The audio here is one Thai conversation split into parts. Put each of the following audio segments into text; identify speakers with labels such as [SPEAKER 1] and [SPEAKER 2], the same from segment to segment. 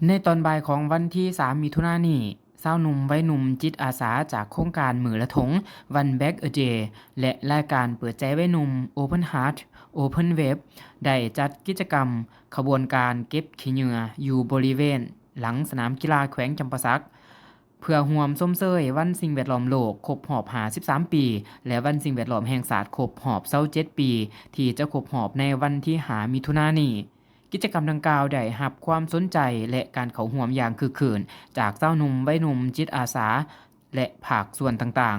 [SPEAKER 1] ในตอนบ่ายของวันที่ 3 มิถุนายนนี้ชาวหนุ่มวัยหนุ่มจิตอาสาจากโครงการมื้อละถง One Bag a Day และรายการเปิดใจวัยหนุ่ม Open Heart Open Web ได้จัดกิจกรรมขบวนการเก็บขี้เหงื่ออยู่บริเวณหลังสนามกีฬาแขวงจำปาสัก เพื่อร่วมชมเชยวันสิ่งแวดล้อมโลกครบรอบ53 ปี และวันสิ่งแวดล้อมแห่งชาติครบรอบ27 ปี ที่จะครบรอบในวันที่ 5 มิถุนายนนี้ กิจกรรมดังกล่าวได้รับความสนใจและการเข้าร่วมอย่างคึกคืนจากชาวหนุ่มวัยหนุ่มจิตอาสาและภาคส่วนต่าง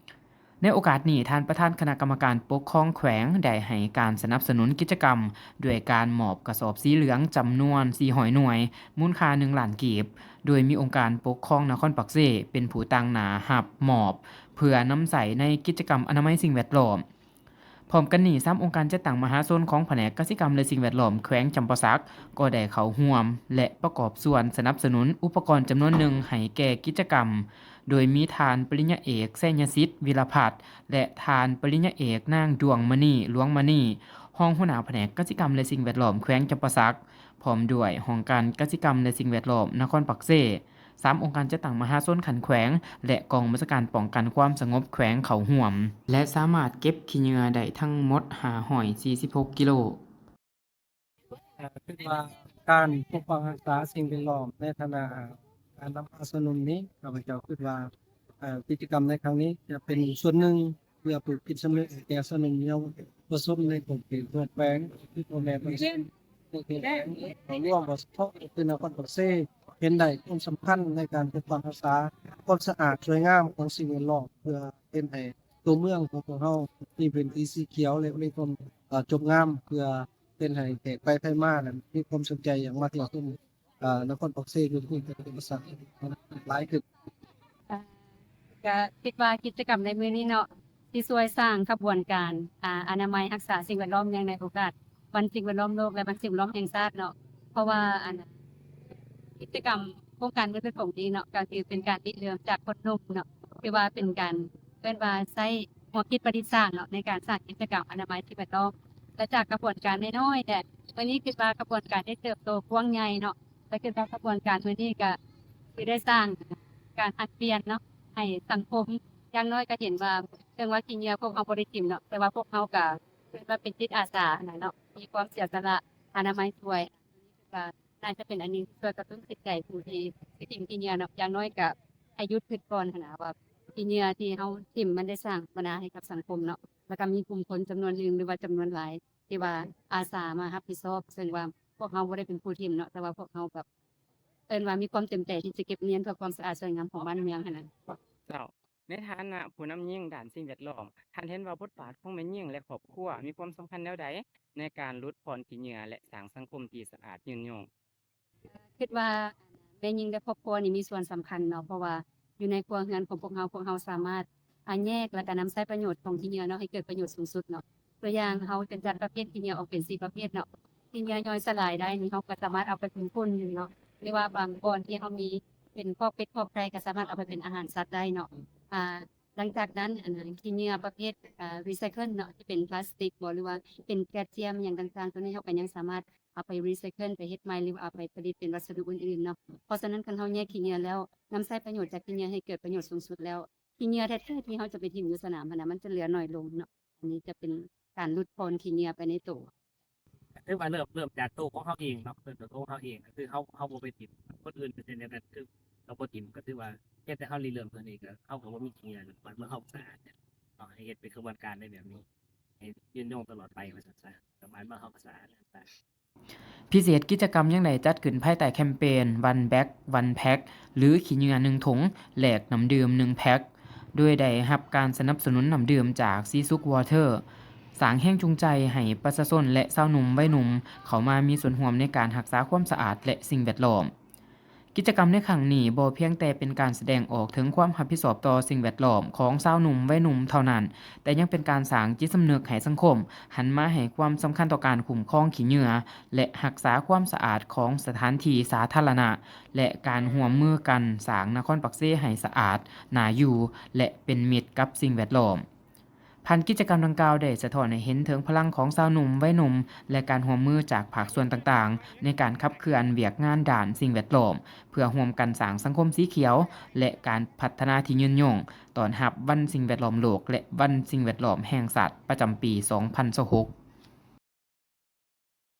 [SPEAKER 1] ๆ ในโอกาสนี้ท่านประธานคณะกรรมการปกครองแขวงได้ให้การสนับสนุนกิจกรรมด้วยการมอบกระสอบสีเหลืองจำนวน400หน่วยมูลค่า1ล้านกีบโดยมีองค์การปกครองนครปักเซเป็นผู้ตั้งหน้ารับมอบเพื่อนำใส่ในกิจกรรมอนามัยสิ่งแวดล้อมพร้อมกันนี้3องค์การจัดตั้งมหาชนของแผนกกสิกรรมและสิ่งแวดล้อมแขวงจำปาสักก็ได้เข้าร่วมและประกอบส่วนสนับสนุนอุปกรณ์จำนวนหนึ่งให้แก่กิจกรรมโดยมีทานปริญญาเอกแสยสิทธิ์วิรพัฒน์และทานปริญญาเอกนางดวงมณีหลวงมณีรองหัวหน้าแผนกกสิกรรมและสิ่งแวดล้อมแขวงจำปาสักพร้อมด้วยห้องการกสิกรรมและสิ่งแวดล้อมนครปักเซ3องค์การจัดตั้งมหาชนขันแขวงและกองบัญชาการป้องกันความสงบแขวงเขาห่วมและสามารถเก็บขี้เหงื่อได้ทั้งหมด546กิโล
[SPEAKER 2] คิดว่าการปกป้องรักษาสิ่งแวดล้อมในฐานะการนำพาสนุนนี้ข้าพเจ้าคิดว่ากิจกรรมในครั้งนี้จะเป็นส่วนหนึ่งเพื่อปลูกจิตสำนึกแก่สนุนเยาวชนในกลุ่มเพื่อแฝงที่พ่อแม่เป็นผู้ที่ร่วมบททบคือนครปักเซเห็นได้ความสำคัญในการปกป้องรักษาความสะอาดสวยงามของสิ่งแวดล้อมเพื่อเป็นให้ตัวเมืองของพวกเราที่เป็นสีเขียวและมีความจบงามเพื่อเป็นให้แขกไปไทยมานั้นมีความสนใจอย่างมากที่สุดนครปักเซคือผู้เป็นภาษาหลายขึ้น
[SPEAKER 3] อ่าก็คิดว่ากิจกรรมในมื้อนี้เนาะสิช่วยสร้างขบวนการอนามัยรักษาสิ่งแวดล้อมอย่างในโอกาสวันสิ่งแวดล้อมโลกและวันสิ่งแวดล้อมแห่งชาติเนาะเพราะว่ากิจกรรมโครงการมื้อเป็นของดีเนาะก็คือเป็นการริเริ่มจากคนหนุ่มเนาะคือว่าเป็นการเอิ้นว่าใช้หัวคิดประดิษฐ์สร้างเนาะในการสร้างกิจกรรมอนามัยสิ่งแวดล้อมและจากกระบวนการน้อยๆแต่วันนี้คิดว่ากระบวนการได้เติบโตกว้างใหญ่เนาะและคิดว่ากระบวนการมื้อนี้ก็สิได้สร้างการหัดเปลี่ยนเนาะ ให้สังคมอย่างน้อยก็เห็นว่าเรื่องว่าขี้เหงื่อพวกเราบ่ได้ทิ่มเนาะแต่ว่าพวกเราก็คือว่าเป็นจิตอาสาน่ะเนาะมีความเสียสละอนามัยถ้วยก็น่าจะเป็นอันหนึ่งช่วยกระตุ้นจิตใจผู้ที่ทิ่มขี้เหงื่อเนาะอย่างน้อยก็ให้หยุดคิดก่อนหั้นน่ะว่าขี้เหงื่อที่เราทิ่มมันได้สร้างปัญหาให้กับสังคมเนาะแล้วก็มีกลุ่มคนจำนวนหนึ่งหรือว่าจำนวนหลายที่ว่าอาสามารับผิดชอบซึ่งว่าพวกเราบ่ได้เป็นผู้ทิ่มเนาะแต่ว่าพวกเราแบบเอิ้นว่ามีความเต็มใจที่จะเก็บเงียนเพื่อความสะอาดสวยงามของบ้านเมืองหั้นน่ะ
[SPEAKER 1] เจ้าในฐานะผู้นำยิ่งด้านสิ่งแวดล้อมท่านเห็นว่าบทบาทของแม่หญิงและครอบครัวมีความสำคัญแนวใดในการลดพรขี้เหงื่อและสร้างสังคมที่สะอาดยืนยง
[SPEAKER 3] คิดว่าแม่หญิงและครอบครัวนี่มีส่วนสำคัญเนาะเพราะว่าอยู่ในครัวเรือนของพวกเราสามารถแยกและก็นำใช้ประโยชน์ของขี้เหงื่อเนาะให้เกิดประโยชน์สูงสุดเนาะตัวอย่างเราจะจัดประเภทขี้เหงื่อออกเป็น4ประเภทเนาะขี้เหงื่อย่อยสลายได้นี่เราก็สามารถเอาไปเป็นฝุ่นเนาะหรือว่าบางบ่อนที่เรามีเป็นคอกเป็ดคอกไก่ก็สามารถเอาไปเป็นอาหารสัตว์ได้เนาะอ่าหลังจากนั้นขี้เหงื่อประเภทรีไซเคิลเนาะที่เป็นพลาสติกบ่หรือว่าเป็นแกลเซียมอย่างต่างๆตัวนี้เราก็ยังสามารถเอาไปรีไซเคิลไปเฮ็ดใหม่หรือว่าเอาไปผลิตเป็นวัสดุอื่นๆเนาะเพราะฉะนั้นคันเราแยกขี้เหงื่อแล้วนำใช้ประโยชน์จากขี้เหงื่อให้เกิดประโยชน์สูงสุดแล้วขี้เหงื่อแท้ๆที่เราจะไปทิ้งอยู่สนามหั้นน่ะมันจะเหลือน้อยลงเนาะอันนี้จะเป็นการลดพรขี้เหงื่อไปในตัว
[SPEAKER 4] คือว่าเริ่มจากตัวของเขาเองเนาะเริ่มจากตัวของเขาเองคือเขาบ่ไปถิ่มคนอื่นเป็นเช่นเดียวกันคือเราบ่ถิ่มก็คือว่าเพียงแต่เขาริเริ่มเพิ่นเองก็เขาก็บ่มีขี้เหงื่อมันเมื่อเขาสะอาดเนี่ยต้องให้เฮ็ดเป็นกระบวนการได้แบบนี้ให้ยืนยงตลอดไปว่าซั่นซะประมาณว่าเขาก็สะอาดแล้วแต่
[SPEAKER 1] พิเศษกิจกรรมยังไดจัดขึ้นภายใต้แคมเปญ One Bag One Pack หรือขี้เหงื่อ1ถุงแลกน้ำดื่ม1แพ็คโดยได้รับการสนับสนุนน้ำดื่มจากซีซุกวอเตอร์สร้างแรงจูงใจให้ประชาชนและชาวหนุ่มวัยหนุ่มเข้ามามีส่วนร่วมในการรักษาความสะอาดและสิ่งแวดล้อมกิจกรรมในครั้งนี้บ่เพียงแต่เป็นการแสดงออกถึงความรับผิดชอบต่อสิ่งแวดล้อมของชาวหนุ่มวัยหนุ่มเท่านั้นแต่ยังเป็นการสร้างจิตสำนึกให้สังคมหันมาให้ความสำคัญต่อการคุ้มครองขี้เหงื่อและรักษาความสะอาดของสถานที่สาธารณะและการร่วมมือกันสร้างนครปักเซให้สะอาดน่าอยู่และเป็นมิตรกับสิ่งแวดล้อม ผ่านกิจกรรมดังกล่าวได้สะท้อนให้เห็นถึงพลังของสาวหนุ่มวัยหนุ่มและการร่วมมือจากภาคส่วนต่างๆในการขับเคลื่อนเวียกงานด้านสิ่งแวดล้อมเพื่อร่วมกันสร้างสังคมสีเขียวและการพัฒนาที่ยืนยงต้อนรับวันสิ่งแวดล้อมโลกและวันสิ่งแวดล้อมแห่งชาติประจำปี 2026